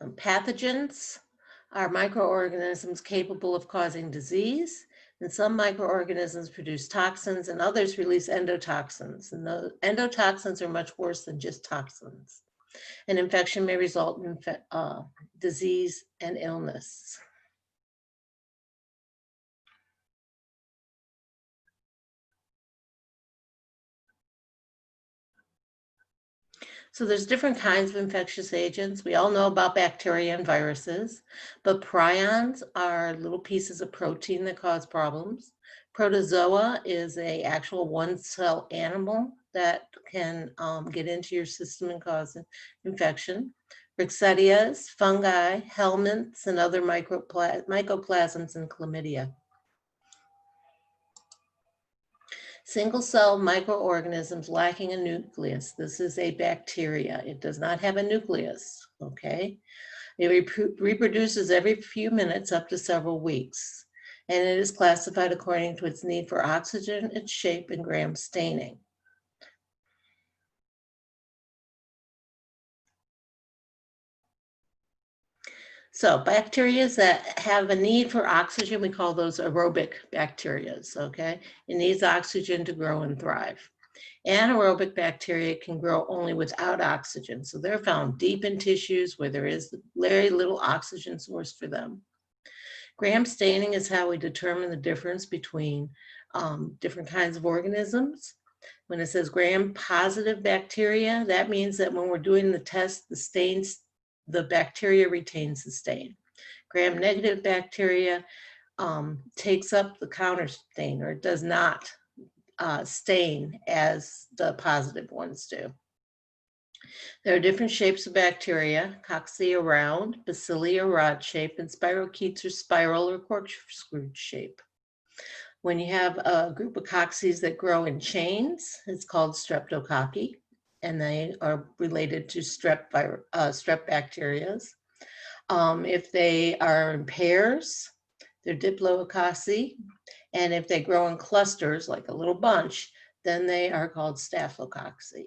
Pathogens are microorganisms capable of causing disease, and some microorganisms produce toxins and others release endotoxins. And the endotoxins are much worse than just toxins. An infection may result in disease and illness. So there's different kinds of infectious agents. We all know about bacteria and viruses, but prions are little pieces of protein that cause problems. Protozoa is an actual one-cell animal that can get into your system and cause an infection. Ricsettias, fungi, helminths, and other mycoplasms and chlamydia. Single-cell microorganisms lacking a nucleus. This is a bacteria. It does not have a nucleus, okay? It reproduces every few minutes up to several weeks, and it is classified according to its need for oxygen, its shape, and gram staining. So bacteria that have a need for oxygen, we call those aerobic bacteria, okay? It needs oxygen to grow and thrive. Anaerobic bacteria can grow only without oxygen. So they're found deep in tissues where there is very little oxygen source for them. Gram staining is how we determine the difference between different kinds of organisms. When it says gram positive bacteria, that means that when we're doing the test, the bacteria retains the stain. Gram negative bacteria takes up the counter stain, or it does not stain as the positive ones do. There are different shapes of bacteria: cocci round, bacilli rod shape, and spirochetes are spiral or corkscrew shape. When you have a group of coccis that grow in chains, it's called streptococci, and they are related to strep bacteria. If they are in pairs, they're diplococci, and if they grow in clusters, like a little bunch, then they are called staphylococci.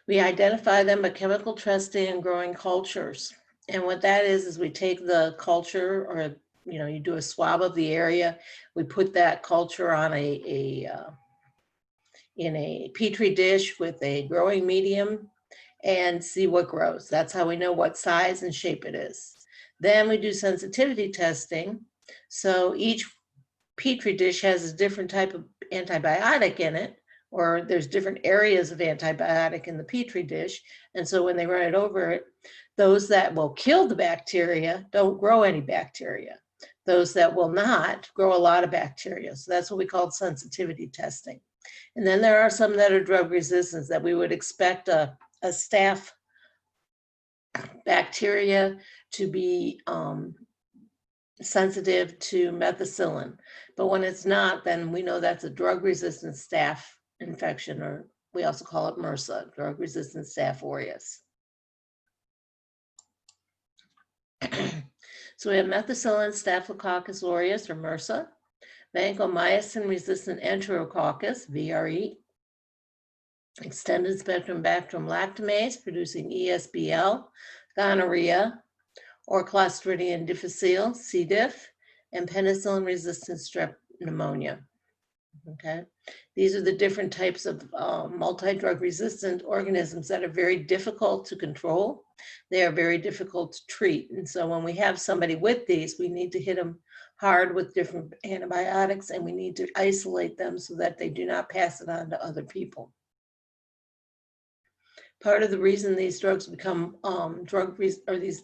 We identify them by chemical testing and growing cultures. And what that is we take the culture, or you do a swab of the area. We put that culture on in a petri dish with a growing medium and see what grows. That's how we know what size and shape it is. Then we do sensitivity testing. So each petri dish has a different type of antibiotic in it, or there's different areas of antibiotic in the petri dish. And so when they run it over it, those that will kill the bacteria don't grow any bacteria. Those that will not grow a lot of bacteria. So that's what we call sensitivity testing. And then there are some that are drug resistant that we would expect a staph bacteria to be sensitive to methicillin. But when it's not, then we know that's a drug-resistant staph infection, or we also call it MRSA, drug-resistant Staph aureus. So we have methicillin Staphylococcus aureus, or MRSA, vancomycin-resistant Enterococcus, VRE, extended spectrum Bactrim lactamase producing ESBL, gonorrhea, or Clostridium difficile, C. diff, and penicillin-resistant strep pneumonia. Okay, these are the different types of multi-drug resistant organisms that are very difficult to control. They are very difficult to treat. And so when we have somebody with these, we need to hit them hard with different antibiotics, and we need to isolate them so that they do not pass it on to other people. Part of the reason these drugs become these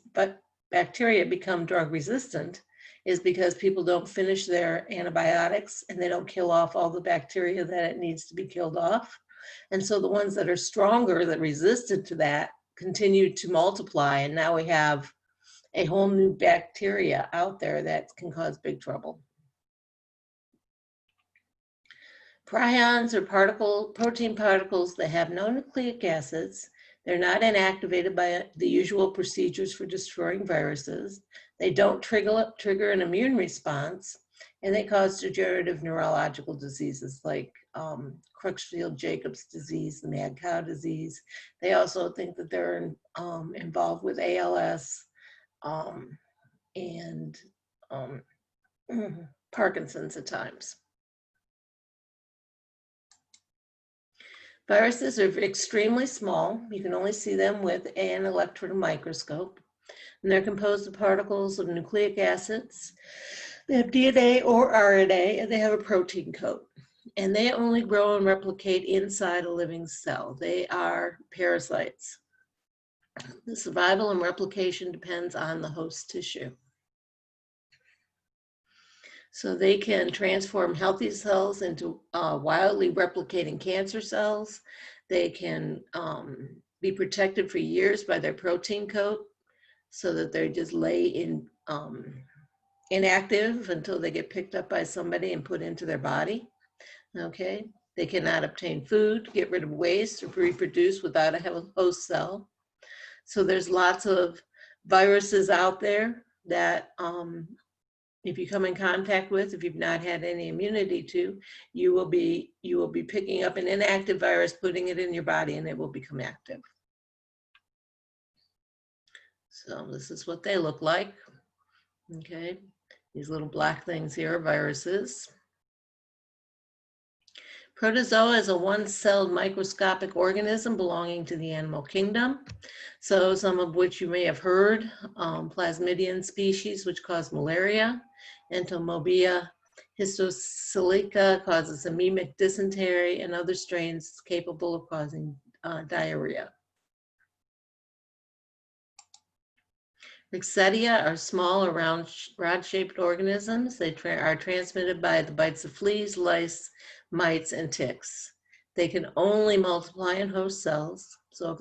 bacteria become drug resistant is because people don't finish their antibiotics and they don't kill off all the bacteria that it needs to be killed off. And so the ones that are stronger, that resisted to that, continue to multiply. And now we have a whole new bacteria out there that can cause big trouble. Prions are protein particles that have no nucleic acids. They're not inactivated by the usual procedures for destroying viruses. They don't trigger an immune response, And they cause degenerative neurological diseases like Creutzfeldt-Jacobs disease, the mad cow disease. They also think that they're involved with ALS and Parkinson's at times. Viruses are extremely small. You can only see them with an electron microscope. And they're composed of particles of nucleic acids. They have DNA or RNA, and they have a protein coat. And they only grow and replicate inside a living cell. They are parasites. The survival and replication depends on the host tissue. So they can transform healthy cells into wildly replicating cancer cells. They can be protected for years by their protein coat so that they just lay in inactive until they get picked up by somebody and put into their body. Okay, they cannot obtain food, get rid of waste, or reproduce without a host cell. So there's lots of viruses out there that if you come in contact with, if you've not had any immunity to, you will be picking up an inactive virus, putting it in your body, and it will become active. So this is what they look like. Okay, these little black things here are viruses. Protozoa is a one-celled microscopic organism belonging to the animal kingdom. So some of which you may have heard, plasmodium species, which cause malaria, Entomobia histosilica causes anemic dysentery, and other strains capable of causing diarrhea. Rickettsia are small or rod-shaped organisms. They are transmitted by the bites of fleas, lice, mites, and ticks. They can only multiply in host cells. So if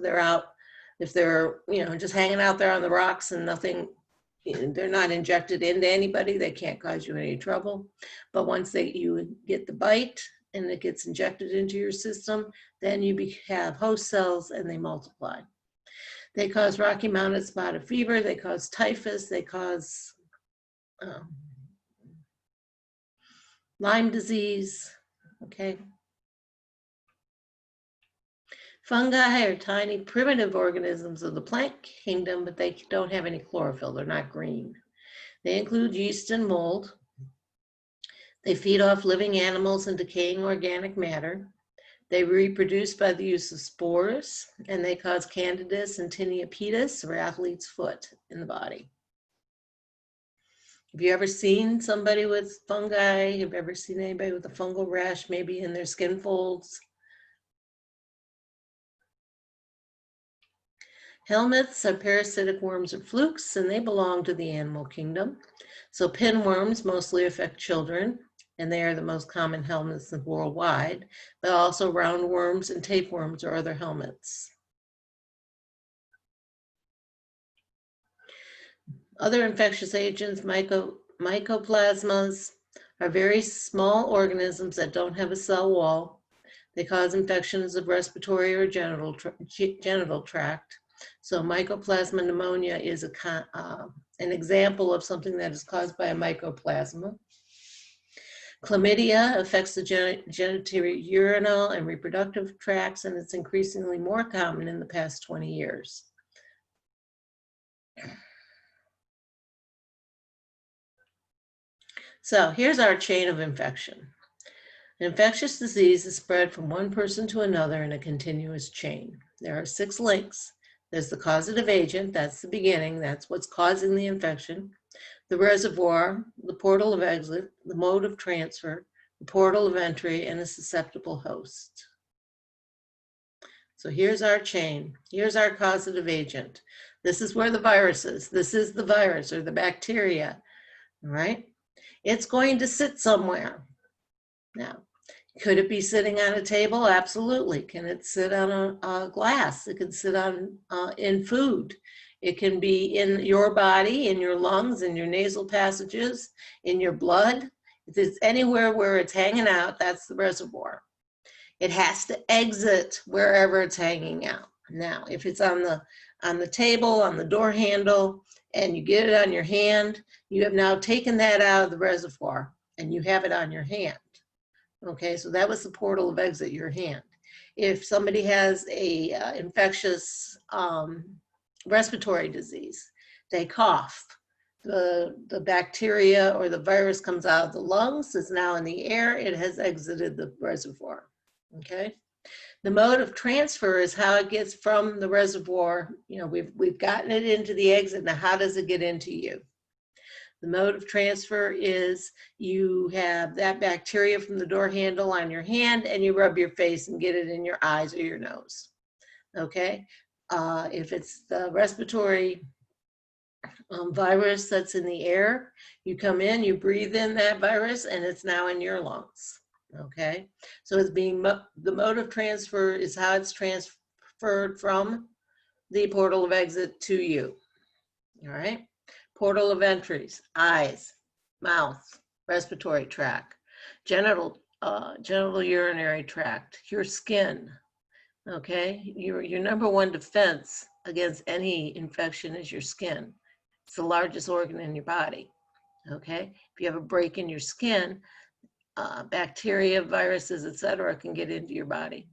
they're just hanging out there on the rocks and nothing, they're not injected into anybody, they can't cause you any trouble. But once you get the bite and it gets injected into your system, then you have host cells and they multiply. They cause Rocky Mountain spotted fever, they cause typhus, they cause Lyme disease, okay? Fungi are tiny primitive organisms of the plant kingdom, but they don't have any chlorophyll, they're not green. They include yeast and mold. They feed off living animals and decaying organic matter. They reproduce by the use of spores, and they cause candidus and tinea pedis, or athlete's foot, in the body. Have you ever seen somebody with fungi? Have you ever seen anybody with a fungal rash, maybe in their skin folds? Helminths are parasitic worms or flukes, and they belong to the animal kingdom. So pinworms mostly affect children, and they are the most common helminths worldwide, but also roundworms and tapeworms are other helminths. Other infectious agents, mycoplasmas, are very small organisms that don't have a cell wall. They cause infections of respiratory or genital tract. So mycoplasma pneumonia is an example of something that is caused by a mycoplasma. Chlamydia affects the genitourinary and reproductive tracts, and it's increasingly more common in the past 20 years. So here's our chain of infection. An infectious disease is spread from one person to another in a continuous chain. There are 6 links. There's the causative agent, that's the beginning, that's what's causing the infection. The reservoir, the portal of exit, the mode of transfer, the portal of entry, and a susceptible host. So here's our chain. Here's our causative agent. This is where the virus is. This is the virus or the bacteria, all right? It's going to sit somewhere. Now, could it be sitting on a table? Absolutely. Can it sit on a glass? It can sit on in food. It can be in your body, in your lungs, in your nasal passages, in your blood. If it's anywhere where it's hanging out, that's the reservoir. It has to exit wherever it's hanging out. Now, if it's on the table, on the door handle, and you get it on your hand, you have now taken that out of the reservoir. and you have it on your hand. Okay, so that was the portal of exit, your hand. If somebody has a infectious respiratory disease, they cough. The bacteria or the virus comes out of the lungs, is now in the air, it has exited the reservoir. Okay. The mode of transfer is how it gets from the reservoir. You know, we've gotten it into the exit. Now, how does it get into you? The mode of transfer is you have that bacteria from the door handle on your hand and you rub your face and get it in your eyes or your nose. Okay. If it's the respiratory virus that's in the air, you come in, you breathe in that virus, and it's now in your lungs. Okay, so it's being the mode of transfer is how it's transferred from the portal of exit to you. All right, portal of entries: eyes, mouth, respiratory tract, genital urinary tract, your skin. Okay, your number one defense against any infection is your skin. It's the largest organ in your body. Okay, if you have a break in your skin, bacteria, viruses, etc., can get into your body.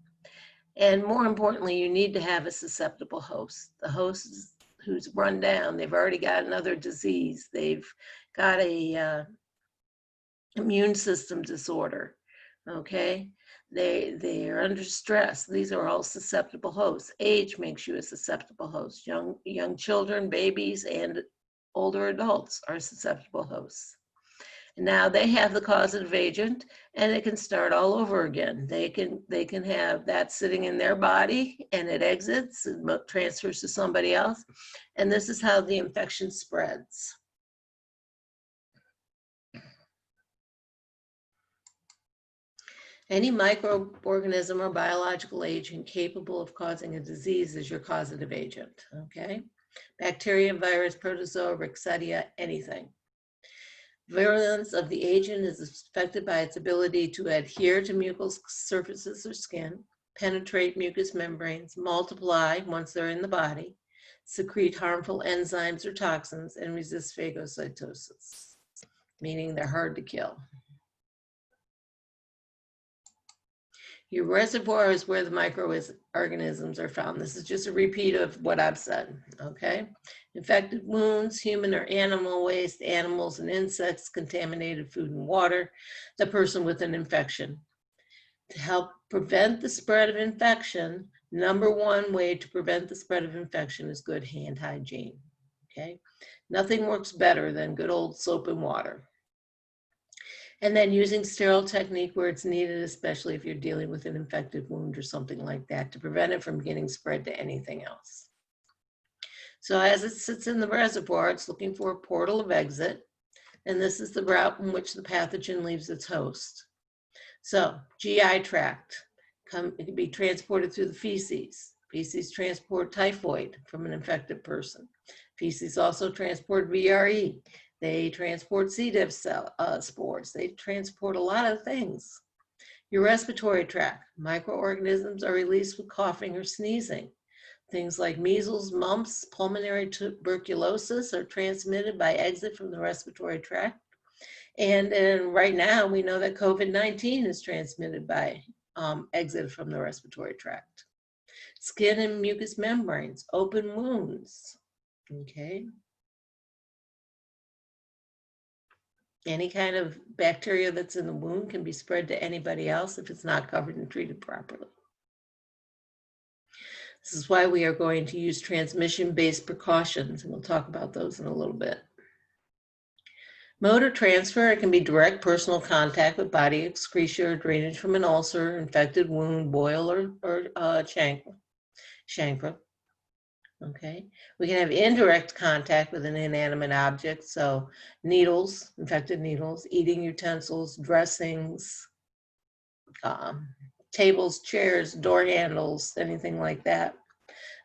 And more importantly, you need to have a susceptible host. The host who's run down, they've already got another disease, they've got a immune system disorder. Okay, they are under stress. These are all susceptible hosts. Age makes you a susceptible host. Young children, babies, and older adults are susceptible hosts. Now they have the causative agent, and it can start all over again. They can have that sitting in their body, and it exits, and transfers to somebody else, and this is how the infection spreads. Any microorganism or biological agent capable of causing a disease is your causative agent. Okay, bacteria, virus, protozoa, Rickettsia, anything. Virulence of the agent is affected by its ability to adhere to mucous surfaces or skin, penetrate mucous membranes, multiply once they're in the body, secrete harmful enzymes or toxins, and resist phagocytosis, meaning they're hard to kill. Your reservoir is where the microorganisms are found. This is just a repeat of what I've said, okay? Infected wounds, human or animal waste, animals and insects, contaminated food and water, the person with an infection. To help prevent the spread of infection, number one way to prevent the spread of infection is good hand hygiene, okay? Nothing works better than good old soap and water. And then using sterile technique where it's needed, especially if you're dealing with an infected wound or something like that, to prevent it from getting spread to anything else. So as it sits in the reservoir, it's looking for a portal of exit, and this is the route in which the pathogen leaves its host. So GI tract, it can be transported through the feces. Feces transport typhoid from an infected person. Feces also transport VRE. They transport C. diff spores. They transport a lot of things. Your respiratory tract, microorganisms are released with coughing or sneezing. Things like measles, mumps, pulmonary tuberculosis are transmitted by exit from the respiratory tract. And right now, we know that COVID-19 is transmitted by exit from the respiratory tract. Skin and mucous membranes, open wounds, okay? Any kind of bacteria that's in the wound can be spread to anybody else if it's not covered and treated properly. This is why we are going to use transmission-based precautions, and we'll talk about those in a little bit. Mode of transfer, it can be direct personal contact with body excretion or drainage from an ulcer, infected wound, boil, or chancre. Okay, we can have indirect contact with an inanimate object, so needles, infected needles, eating utensils, dressings, tables, chairs, door handles, anything like that.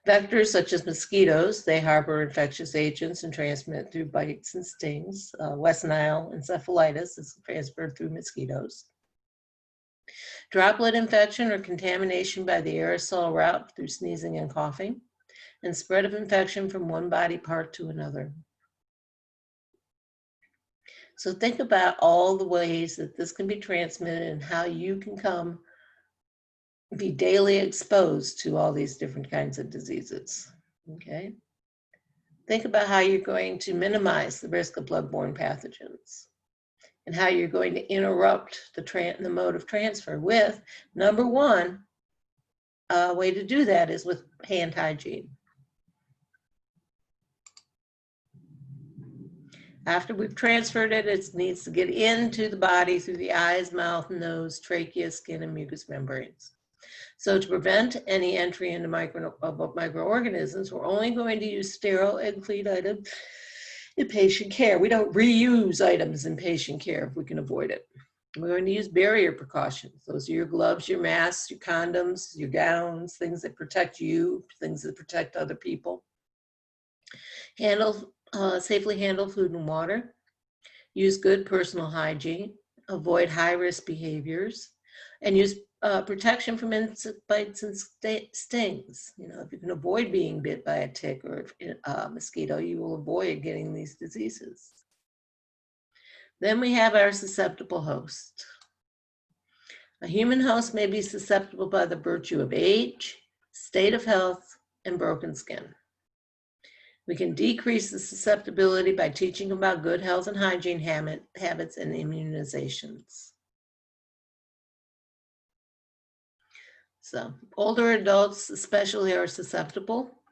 Vectors such as mosquitoes, they harbor infectious agents and transmit through bites and stings. West Nile encephalitis is transferred through mosquitoes. Droplet infection or contamination by the aerosol route through sneezing and coughing, and spread of infection from one body part to another. So think about all the ways that this can be transmitted and how you can be daily exposed to all these different kinds of diseases, okay? Think about how you're going to minimize the risk of bloodborne pathogens and how you're going to interrupt the mode of transfer with, number one, a way to do that is with hand hygiene. After we've transferred it, it needs to get into the body through the eyes, mouth, nose, trachea, skin, and mucous membranes. So to prevent any entry into microorganisms, we're only going to use sterile and clean items in patient care. We don't reuse items in patient care if we can avoid it. We're going to use barrier precautions. Those are your gloves, your masks, your condoms, your gowns, things that protect you, things that protect other people. Safely handle food and water. Use good personal hygiene. Avoid high-risk behaviors. And use protection from insect bites and stings. You know, if you can avoid being bit by a tick or a mosquito, you will avoid getting these diseases. Then we have our susceptible host. A human host may be susceptible by the virtue of age, state of health, and broken skin. We can decrease the susceptibility by teaching about good health and hygiene habits and immunizations. So, older adults especially are susceptible.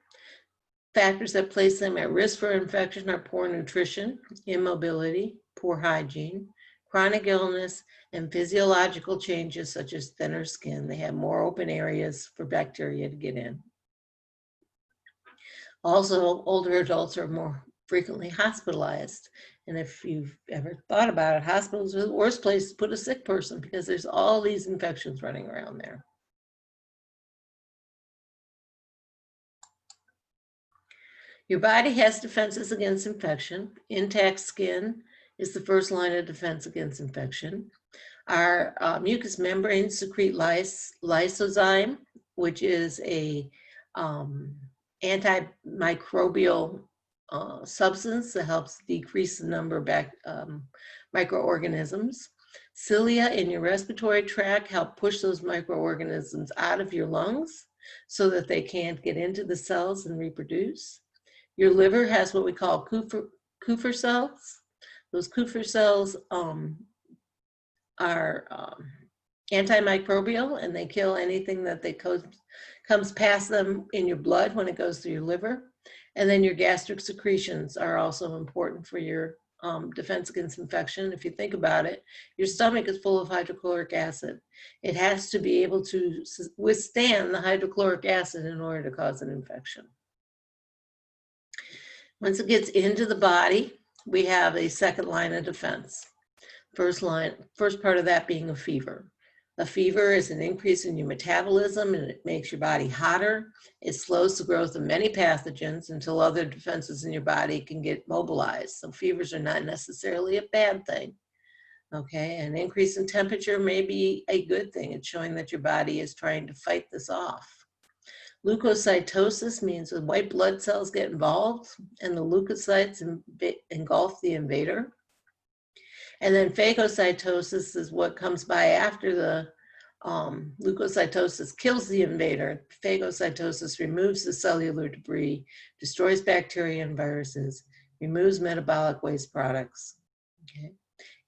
Factors that place them at risk for infection are poor nutrition, immobility, poor hygiene, chronic illness, and physiological changes such as thinner skin. They have more open areas for bacteria to get in. Also, older adults are more frequently hospitalized. And if you've ever thought about it, hospitals are the worst place to put a sick person because there's all these infections running around there. Your body has defenses against infection. Intact skin is the first line of defense against infection. Our mucous membranes secrete lysozyme, which is a antimicrobial substance that helps decrease the number of microorganisms. Cilia in your respiratory tract help push those microorganisms out of your lungs so that they can't get into the cells and reproduce. Your liver has what we call Kupffer cells. Those Kupffer cells are antimicrobial, and they kill anything that comes past them in your blood when it goes through your liver. And then your gastric secretions are also important for your defense against infection. If you think about it, your stomach is full of hydrochloric acid. It has to be able to withstand the hydrochloric acid in order to cause an infection. Once it gets into the body, we have a second line of defense. First part of that being a fever. A fever is an increase in your metabolism, and it makes your body hotter. It slows the growth of many pathogens until other defenses in your body can get mobilized. So fevers are not necessarily a bad thing. Okay, an increase in temperature may be a good thing. It's showing that your body is trying to fight this off. Leukocytosis means the white blood cells get involved and the leukocytes engulf the invader. And then phagocytosis is what comes by after the leukocytosis kills the invader. Phagocytosis removes the cellular debris, destroys bacteria and viruses, removes metabolic waste products. Okay.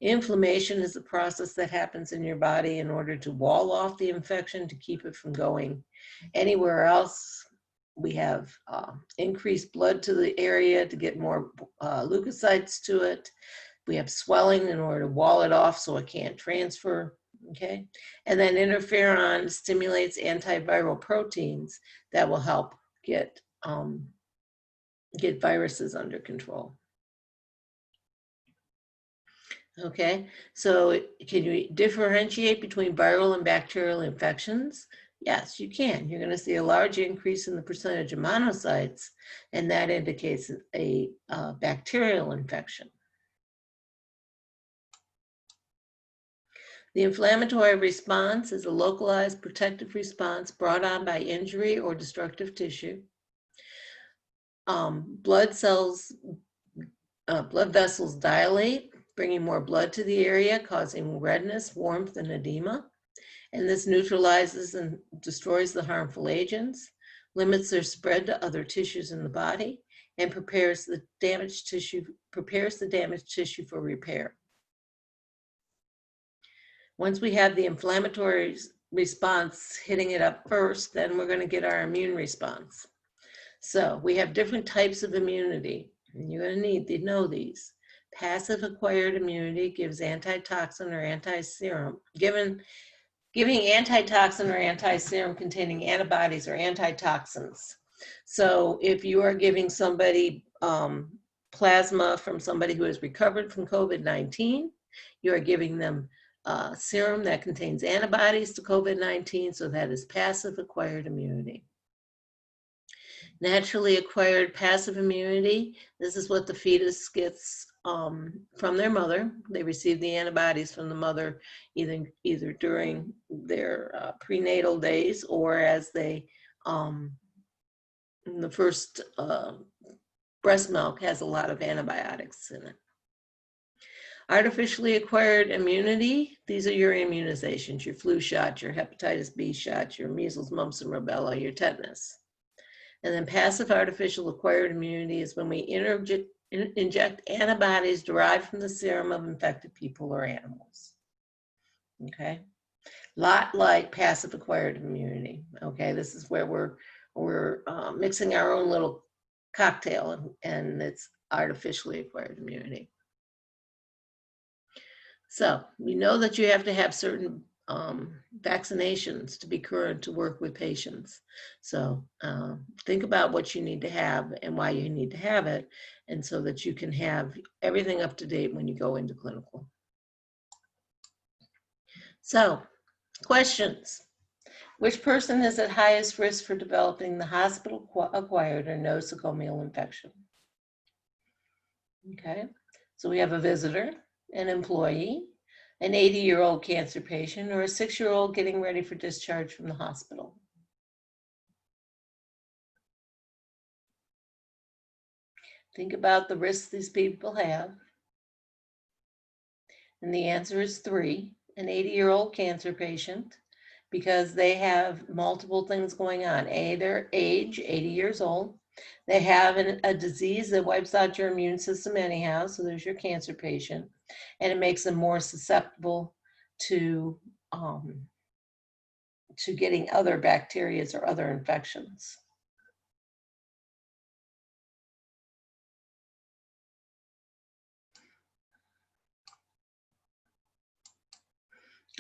Inflammation is a process that happens in your body in order to wall off the infection to keep it from going anywhere else. We have increased blood to the area to get more leukocytes to it. We have swelling in order to wall it off so it can't transfer, okay? And then interferon stimulates antiviral proteins that will help get viruses under control. Okay, so can you differentiate between viral and bacterial infections? Yes, you can. You're going to see a large increase in the percentage of monocytes, and that indicates a bacterial infection. The inflammatory response is a localized protective response brought on by injury or destructive tissue. Blood vessels dilate, bringing more blood to the area, causing redness, warmth, and edema. And this neutralizes and destroys the harmful agents, limits their spread to other tissues in the body, and prepares the damaged tissue for repair. Once we have the inflammatory response hitting it up first, then we're going to get our immune response. So we have different types of immunity, and you're going to need to know these. Passive acquired immunity gives antitoxin or anti-serum, giving antitoxin or anti-serum containing antibodies or antitoxins. So if you are giving somebody plasma from somebody who has recovered from COVID-19, you are giving them serum that contains antibodies to COVID-19, so that is passive acquired immunity. Naturally acquired passive immunity, this is what the fetus gets from their mother. They receive the antibodies from the mother either during their prenatal days or as they, the first breast milk has a lot of antibiotics in it. Artificially acquired immunity, these are your immunizations, your flu shot, your hepatitis B shot, your measles, mumps, and rubella, your tetanus. And then passive artificial acquired immunity is when we inject antibodies derived from the serum of infected people or animals. Okay, lot like passive acquired immunity. Okay, this is where we're mixing our own little cocktail, and it's artificially acquired immunity. So we know that you have to have certain vaccinations to be current to work with patients. So think about what you need to have and why you need to have it, and so that you can have everything up to date when you go into clinical. So, questions. Which person is at highest risk for developing the hospital-acquired or nosocomial infection? Okay, so we have a visitor, an employee, an 80-year-old cancer patient, or a 6-year-old getting ready for discharge from the hospital. Think about the risks these people have. And the answer is 3, an 80-year-old cancer patient, because they have multiple things going on. A, their age, 80 years old. They have a disease that wipes out your immune system anyhow, so there's your cancer patient. And it makes them more susceptible to getting other bacteria or other infections.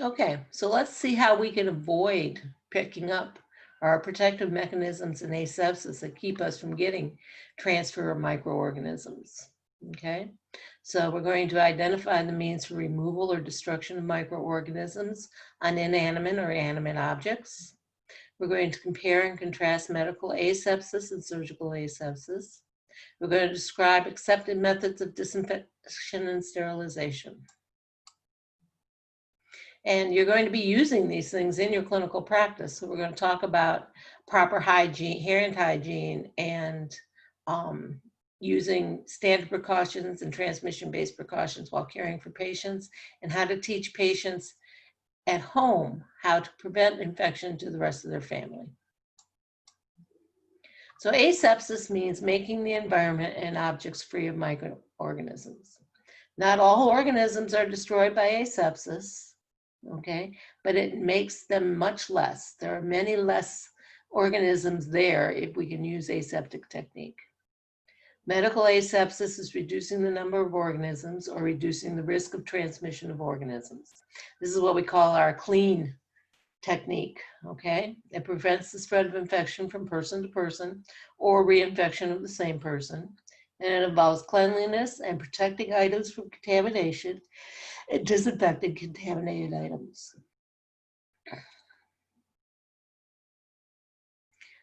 Okay, so let's see how we can avoid picking up our protective mechanisms in asepsis that keep us from getting transfer of microorganisms. Okay, so we're going to identify the means for removal or destruction of microorganisms on inanimate or animate objects. We're going to compare and contrast medical asepsis and surgical asepsis. We're going to describe accepted methods of disinfection and sterilization. And you're going to be using these things in your clinical practice. So we're going to talk about proper hygiene, hand hygiene, and using standard precautions and transmission-based precautions while caring for patients, and how to teach patients at home how to prevent infection to the rest of their family. So asepsis means making the environment and objects free of microorganisms. Not all organisms are destroyed by asepsis. Okay, but it makes them much less. There are many less organisms there if we can use aseptic technique. Medical asepsis is reducing the number of organisms or reducing the risk of transmission of organisms. This is what we call our clean technique, okay? It prevents the spread of infection from person to person or reinfection of the same person. And it involves cleanliness and protecting items from contamination and disinfecting contaminated items.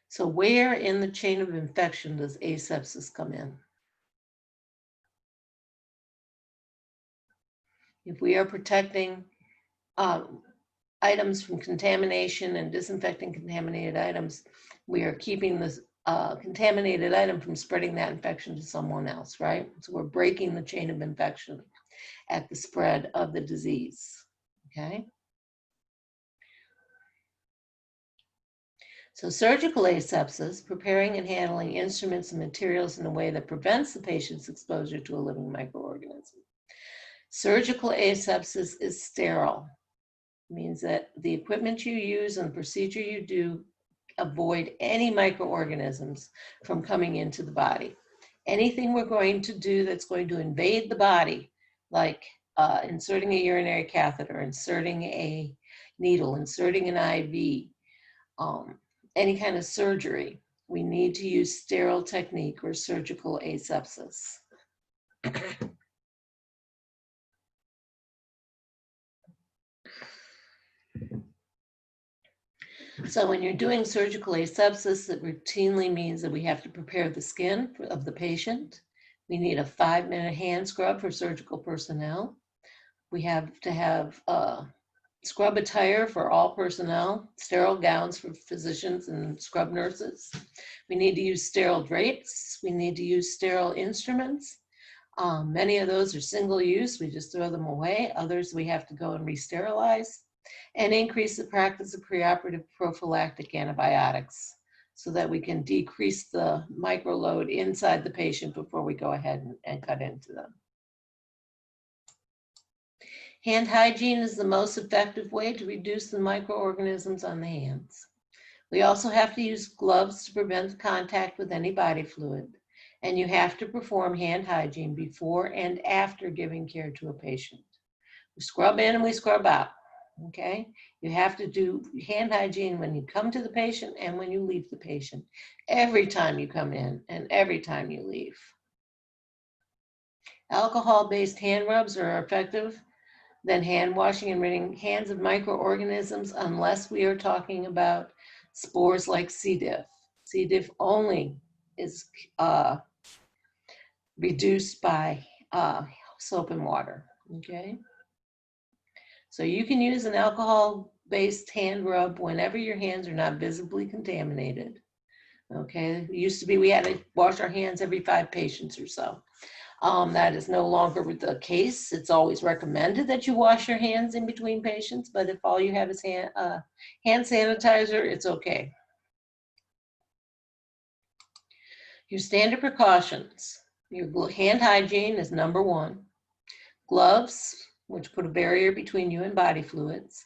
So where in the chain of infection does asepsis come in? If we are protecting items from contamination and disinfecting contaminated items, we are keeping this contaminated item from spreading that infection to someone else, right? So we're breaking the chain of infection. at the spread of the disease, okay? So surgical asepsis, preparing and handling instruments and materials in a way that prevents the patient's exposure to a living microorganism. Surgical asepsis is sterile. It means that the equipment you use and the procedure you do avoid any microorganisms from coming into the body. Anything we're going to do that's going to invade the body, like inserting a urinary catheter, inserting a needle, inserting an IV, any kind of surgery, we need to use sterile technique or surgical asepsis. So when you're doing surgical asepsis, it routinely means that we have to prepare the skin of the patient. We need a 5-minute hand scrub for surgical personnel. We have to have scrub attire for all personnel, sterile gowns for physicians and scrub nurses. We need to use sterile drapes. We need to use sterile instruments. Many of those are single use. We just throw them away. Others we have to go and re-sterilize. And increase the practice of preoperative prophylactic antibiotics so that we can decrease the microload inside the patient before we go ahead and cut into them. Hand hygiene is the most effective way to reduce the microorganisms on the hands. We also have to use gloves to prevent contact with any body fluid. And you have to perform hand hygiene before and after giving care to a patient. We scrub in and we scrub out. Okay, you have to do hand hygiene when you come to the patient and when you leave the patient, every time you come in and every time you leave. Alcohol-based hand rubs are effective than hand washing and ridding hands of microorganisms unless we are talking about spores like C. diff. C. diff only is reduced by soap and water, okay? So you can use an alcohol-based hand rub whenever your hands are not visibly contaminated. Okay, it used to be we had to wash our hands every 5 patients or so. That is no longer the case. It's always recommended that you wash your hands in between patients, but if all you have is hand sanitizer, it's okay. Your standard precautions. Your hand hygiene is number 1. Gloves, which put a barrier between you and body fluids.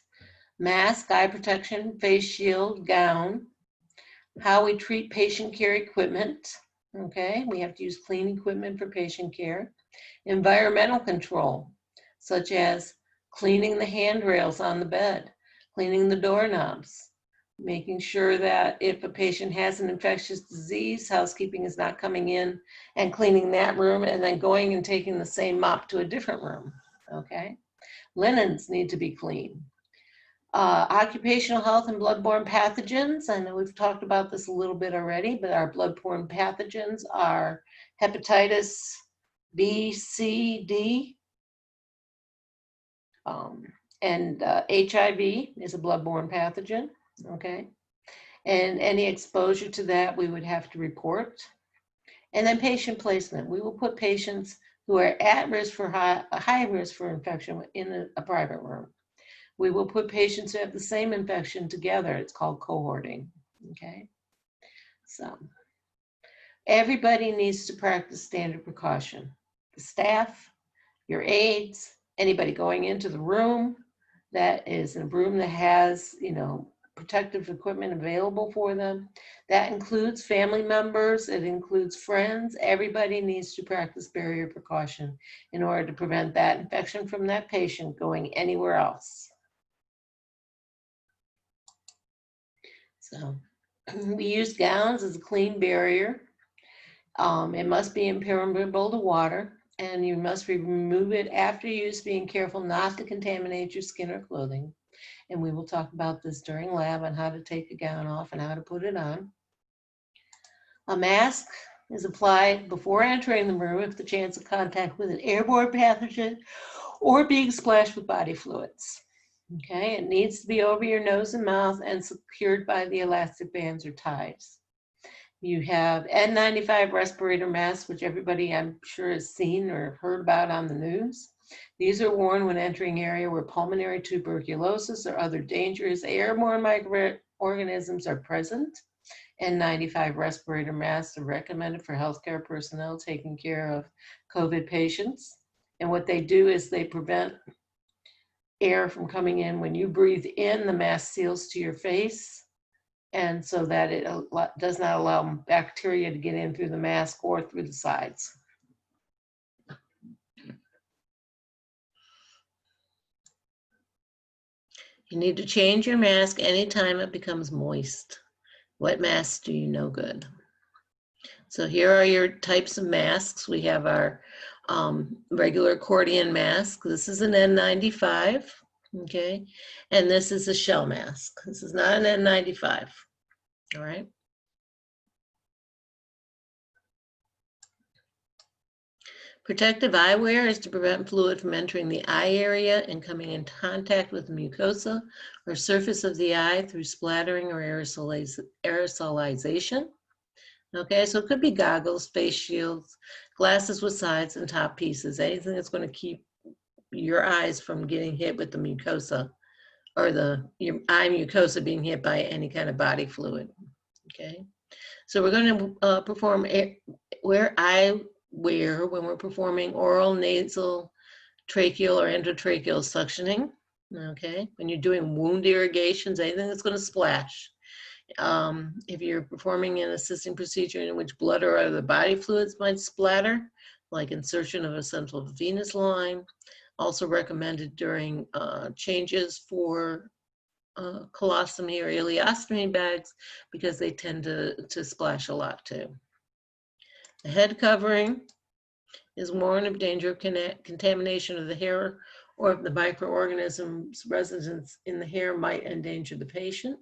Mask, eye protection, face shield, gown. How we treat patient care equipment. Okay, we have to use clean equipment for patient care. Environmental control, such as cleaning the handrails on the bed, cleaning the doorknobs, making sure that if a patient has an infectious disease, housekeeping is not coming in and cleaning that room and then going and taking the same mop to a different room. Okay, linens need to be clean. Occupational health and bloodborne pathogens. I know we've talked about this a little bit already, but our bloodborne pathogens are hepatitis B, C, D, and HIV is a bloodborne pathogen, okay? And any exposure to that we would have to report. And then patient placement. We will put patients who are at risk for high risk for infection in a private room. We will put patients who have the same infection together. It's called cohorting, okay? So everybody needs to practice standard precaution. The staff, your aides, anybody going into the room that is in a room that has, protective equipment available for them. That includes family members, it includes friends. Everybody needs to practice barrier precaution in order to prevent that infection from that patient going anywhere else. So we use gowns as a clean barrier. It must be impermeable to water, and you must remove it after use, being careful not to contaminate your skin or clothing. And we will talk about this during lab on how to take a gown off and how to put it on. A mask is applied before entering the room if the chance of contact with an airborne pathogen or being splashed with body fluids. Okay, it needs to be over your nose and mouth and secured by the elastic bands or ties. You have N95 respirator masks, which everybody I'm sure has seen or heard about on the news. These are worn when entering an area where pulmonary tuberculosis or other dangerous airborne microorganisms are present. N95 respirator masks are recommended for healthcare personnel taking care of COVID patients. And what they do is they prevent air from coming in. When you breathe in, the mask seals to your face, and so that it does not allow bacteria to get in through the mask or through the sides. You need to change your mask anytime it becomes moist. Wet masks do you no good. So here are your types of masks. We have our regular accordion mask. This is an N95, okay? And this is a shell mask. This is not an N95, all right? Protective eyewear is to prevent fluid from entering the eye area and coming in contact with the mucosa or surface of the eye through splattering or aerosolization. Okay, so it could be goggles, face shields, glasses with sides and top pieces, anything that's going to keep your eyes from getting hit with the mucosa or your eye mucosa being hit by any kind of body fluid. Okay, so we're going to perform wear eyewear when we're performing oral, nasal, tracheal, or endotracheal suctioning. Okay, when you're doing wound irrigations, anything that's going to splash. If you're performing an assisting procedure in which blood or other body fluids might splatter, like insertion of a central venous line, also recommended during changes for colostomy or ileostomy bags because they tend to splash a lot too. The head covering is worn of danger of contamination of the hair or if the microorganism's residence in the hair might endanger the patient.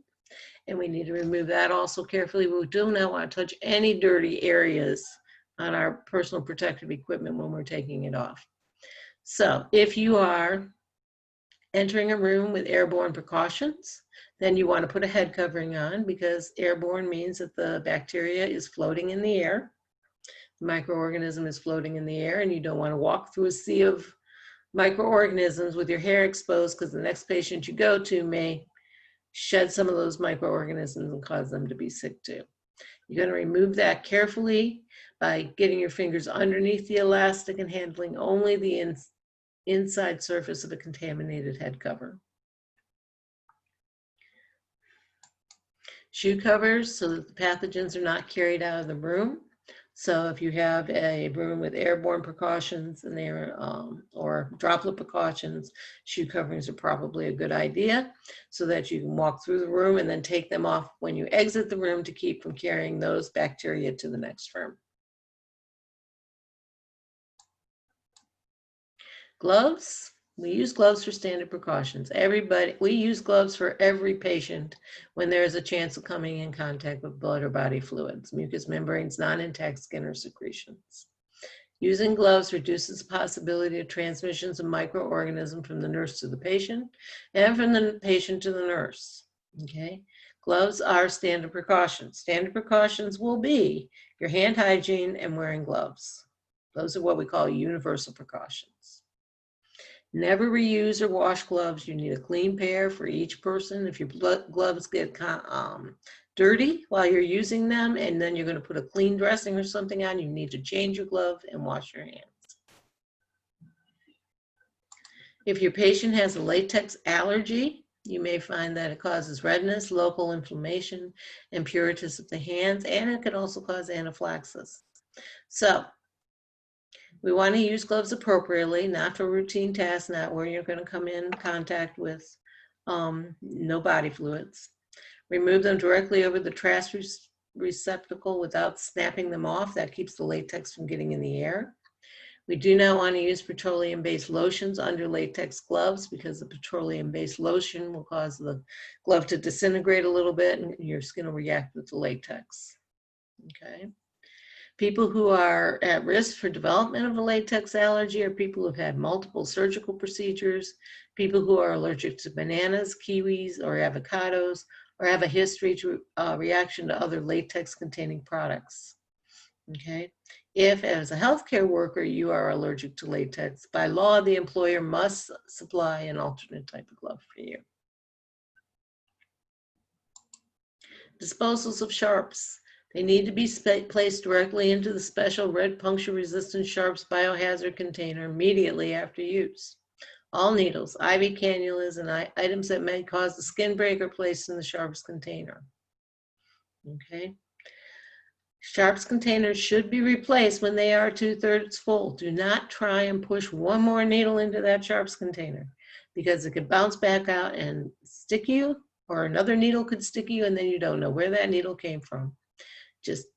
And we need to remove that also carefully. We do not want to touch any dirty areas on our personal protective equipment when we're taking it off. So if you are entering a room with airborne precautions, then you want to put a head covering on because airborne means that the bacteria is floating in the air. The microorganism is floating in the air and you don't want to walk through a sea of microorganisms with your hair exposed because the next patient you go to may shed some of those microorganisms and cause them to be sick too. You're going to remove that carefully by getting your fingers underneath the elastic and handling only the inside surface of a contaminated head cover. Shoe covers so that the pathogens are not carried out of the room. So if you have a room with airborne precautions and or droplet precautions, shoe coverings are probably a good idea so that you can walk through the room and then take them off when you exit the room to keep from carrying those bacteria to the next room. Gloves. We use gloves for standard precautions. We use gloves for every patient when there is a chance of coming in contact with blood or body fluids, mucous membranes, non-intact skin or secretions. Using gloves reduces the possibility of transmissions of microorganisms from the nurse to the patient and from the patient to the nurse. Okay, gloves are standard precautions. Standard precautions will be your hand hygiene and wearing gloves. Those are what we call universal precautions. Never reuse or wash gloves. You need a clean pair for each person. If your gloves get dirty while you're using them and then you're going to put a clean dressing or something on, you need to change your glove and wash your hands. If your patient has a latex allergy, you may find that it causes redness, local inflammation, and pruritus of the hands, and it could also cause anaphylaxis. So we want to use gloves appropriately, not for routine tasks, not where you're going to come in contact with no body fluids. Remove them directly over the trash receptacle without snapping them off. That keeps the latex from getting in the air. We do not want to use petroleum-based lotions under latex gloves because the petroleum-based lotion will cause the glove to disintegrate a little bit and your skin will react with the latex. Okay. People who are at risk for development of a latex allergy are people who've had multiple surgical procedures, people who are allergic to bananas, kiwis, or avocados, or have a history to reaction to other latex-containing products. Okay. If, as a healthcare worker, you are allergic to latex, by law, the employer must supply an alternate type of glove for you. Disposals of sharps. They need to be placed directly into the special red puncture-resistant sharps biohazard container immediately after use. All needles, IV cannulas, and items that may cause a skin break are placed in the sharps container. Okay. Sharps containers should be replaced when they are 2/3 full. Do not try and push one more needle into that sharps container because it could bounce back out and stick you, or another needle could stick you, and then you don't know where that needle came from. Just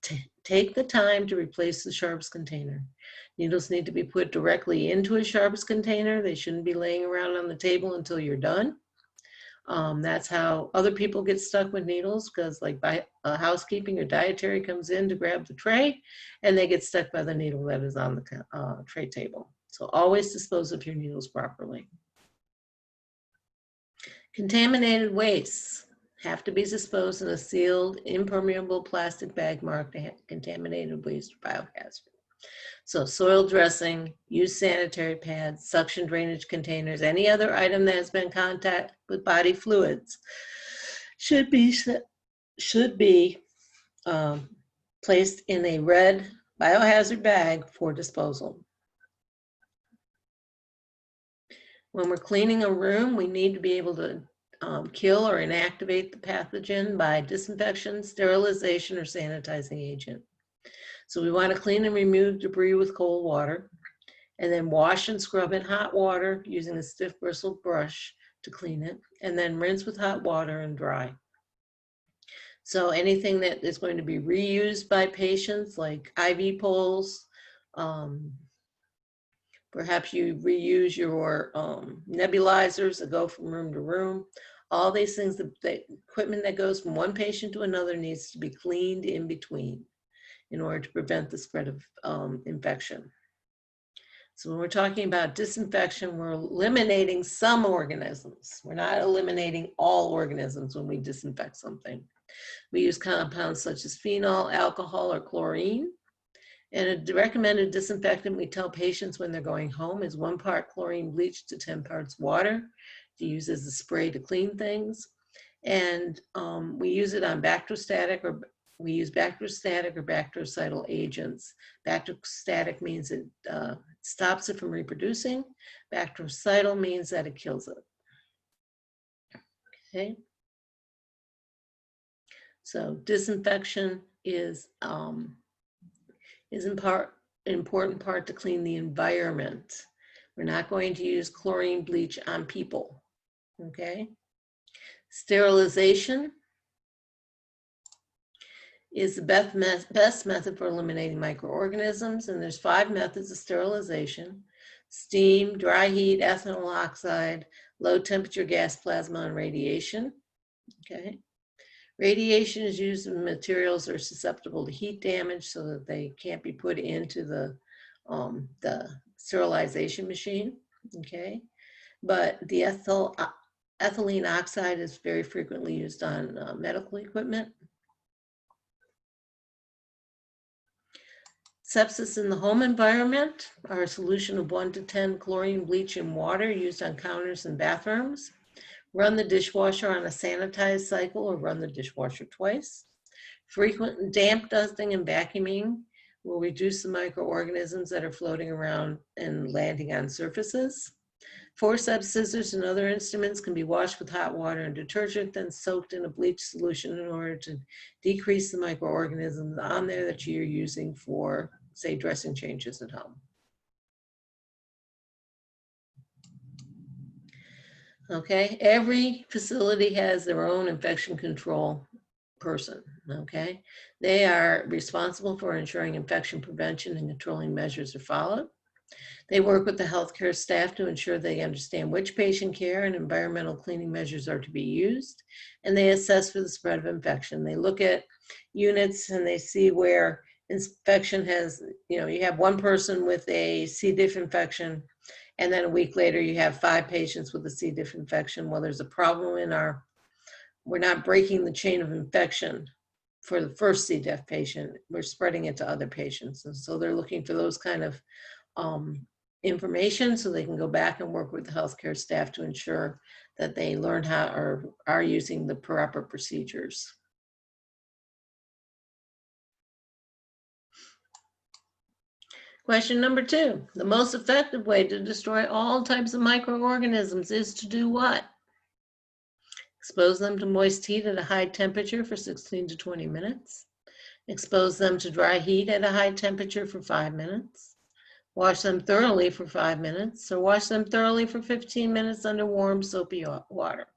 take the time to replace the sharps container. Needles need to be put directly into a sharps container. They shouldn't be laying around on the table until you're done. That's how other people get stuck with needles, because like by housekeeping or dietary comes in to grab the tray and they get stuck by the needle that is on the tray table. So always dispose of your needles properly. Contaminated wastes have to be disposed in a sealed, impermeable plastic bag marked contaminated waste biohazard. So soil dressing, used sanitary pads, suction drainage containers, any other item that has been in contact with body fluids should be placed in a red biohazard bag for disposal. When we're cleaning a room, we need to be able to kill or inactivate the pathogen by disinfection, sterilization, or sanitizing agent. So we want to clean and remove debris with cold water, and then wash and scrub in hot water using a stiff bristled brush to clean it, and then rinse with hot water and dry. So anything that is going to be reused by patients, like IV poles, perhaps you reuse your nebulizers that go from room to room. All these things, the equipment that goes from one patient to another needs to be cleaned in between in order to prevent the spread of infection. So when we're talking about disinfection, we're eliminating some organisms. We're not eliminating all organisms when we disinfect something. We use compounds such as phenol, alcohol, or chlorine. And a recommended disinfectant we tell patients when they're going home is 1 part chlorine bleach to 10 parts water to use as a spray to clean things. And we use it on bacteriostatic, or we use bacteriostatic or bactericidal agents. Bacteriostatic means it stops it from reproducing. Bactericidal means that it kills it. Okay. So disinfection is in part an important part to clean the environment. We're not going to use chlorine bleach on people. Okay. Sterilization is the best method for eliminating microorganisms, and there's 5 methods of sterilization: steam, dry heat, ethanol oxide, low temperature gas plasma, and radiation. Okay. Radiation is used in materials that are susceptible to heat damage so that they can't be put into the sterilization machine. Okay. But the ethylene oxide is very frequently used on medical equipment. Sepsis in the home environment are a solution of 1 to 10 chlorine bleach in water used on counters and bathrooms. Run the dishwasher on a sanitized cycle, or run the dishwasher twice. Frequent damp dusting and vacuuming will reduce the microorganisms that are floating around and landing on surfaces. Forceps, scissors, and other instruments can be washed with hot water and detergent, then soaked in a bleach solution in order to decrease the microorganisms on there that you're using for, say, dressing changes at home. Okay, every facility has their own infection control person, okay? They are responsible for ensuring infection prevention and controlling measures are followed. They work with the healthcare staff to ensure they understand which patient care and environmental cleaning measures are to be used, and they assess for the spread of infection. They look at units and they see where infection has, you have 1 person with a C. diff infection, and then a week later you have 5 patients with a C. diff infection. Well, there's a problem in we're not breaking the chain of infection for the first C. diff patient, we're spreading it to other patients. And so they're looking for those kind of information so they can go back and work with the healthcare staff to ensure that they learn how or are using the proper procedures. Question number 2, the most effective way to destroy all types of microorganisms is to do what? Expose them to moist heat at a high temperature for 16 to 20 minutes. Expose them to dry heat at a high temperature for 5 minutes. Wash them thoroughly for 5 minutes, or wash them thoroughly for 15 minutes under warm, soapy water.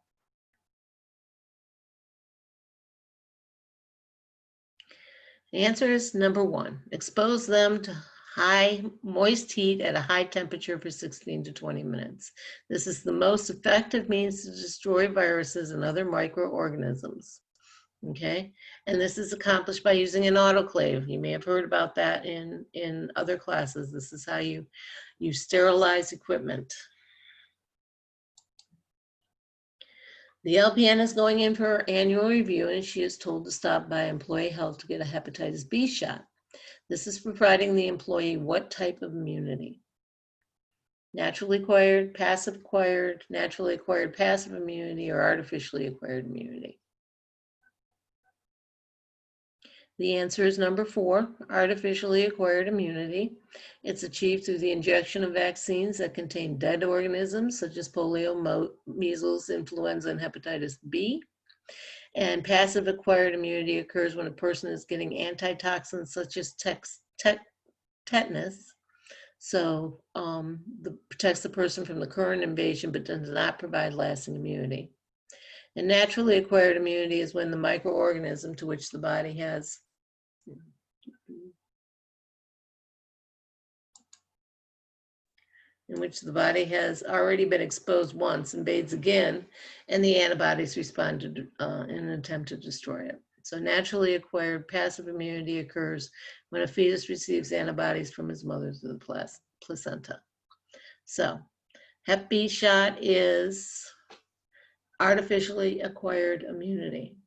The answer is number 1. Expose them to high moist heat at a high temperature for 16 to 20 minutes. This is the most effective means to destroy viruses and other microorganisms. Okay, and this is accomplished by using an autoclave. You may have heard about that in other classes. This is how you sterilize equipment. The LPN is going in for her annual review, and she is told to stop by employee health to get a hepatitis B shot. This is providing the employee what type of immunity? Naturally acquired, passive acquired, naturally acquired passive immunity, or artificially acquired immunity? The answer is number 4, artificially acquired immunity. It's achieved through the injection of vaccines that contain dead organisms such as polio, measles, influenza, and hepatitis B. And passive acquired immunity occurs when a person is getting antitoxins such as tetanus. So protects the person from the current invasion but does not provide lasting immunity. And naturally acquired immunity is when the microorganism to which the body has already been exposed once, invades again, and the antibodies respond to, in an attempt to destroy it. So naturally acquired passive immunity occurs when a fetus receives antibodies from his mother through the placenta. So Hep B shot is artificially acquired immunity.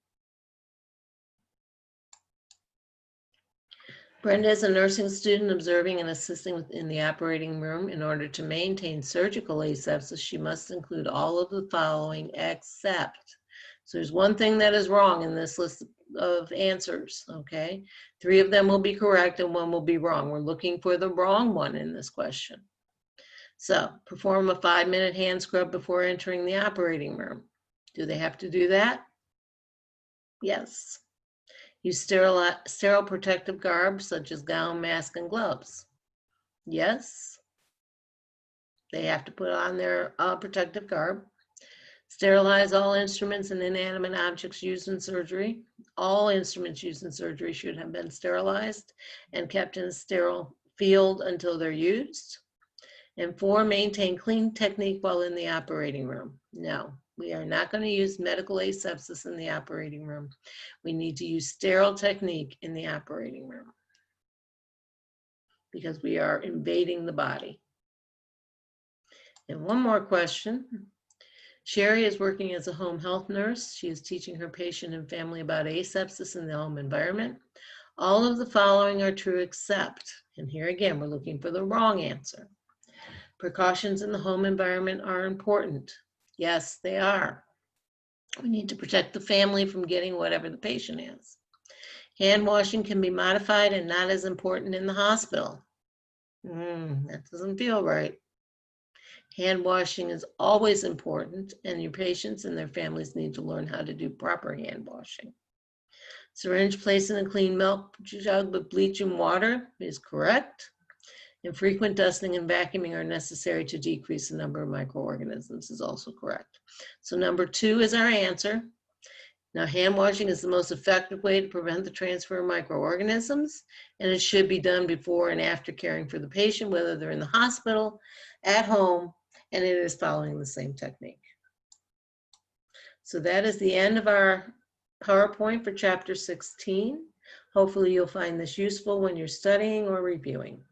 Brenda is a nursing student observing and assisting in the operating room. In order to maintain surgical asepsis, she must include all of the following except. So there's one thing that is wrong in this list of answers, okay? 3 of them will be correct and 1 will be wrong. We're looking for the wrong one in this question. So perform a 5-minute hand scrub before entering the operating room. Do they have to do that? Yes. Use sterile protective garb such as gown, mask, and gloves. Yes. They have to put on their protective garb. Sterilize all instruments and inanimate objects used in surgery. All instruments used in surgery should have been sterilized and kept in a sterile field until they're used. And 4, maintain clean technique while in the operating room. No. We are not going to use medical asepsis in the operating room. We need to use sterile technique in the operating room because we are invading the body. And one more question. Sherry is working as a home health nurse. She is teaching her patient and family about asepsis in the home environment. All of the following are true except, and here again, we're looking for the wrong answer. Precautions in the home environment are important. Yes, they are. We need to protect the family from getting whatever the patient has. Hand washing can be modified and not as important in the hospital. That doesn't feel right. Hand washing is always important, and your patients and their families need to learn how to do proper hand washing. Syringe placed in a clean milk jug with bleach and water is correct. And frequent dusting and vacuuming are necessary to decrease the number of microorganisms is also correct. So number 2 is our answer. Now, hand washing is the most effective way to prevent the transfer of microorganisms, and it should be done before and after caring for the patient, whether they're in the hospital, at home, and it is following the same technique. So that is the end of our PowerPoint for chapter 16. Hopefully you'll find this useful when you're studying or reviewing.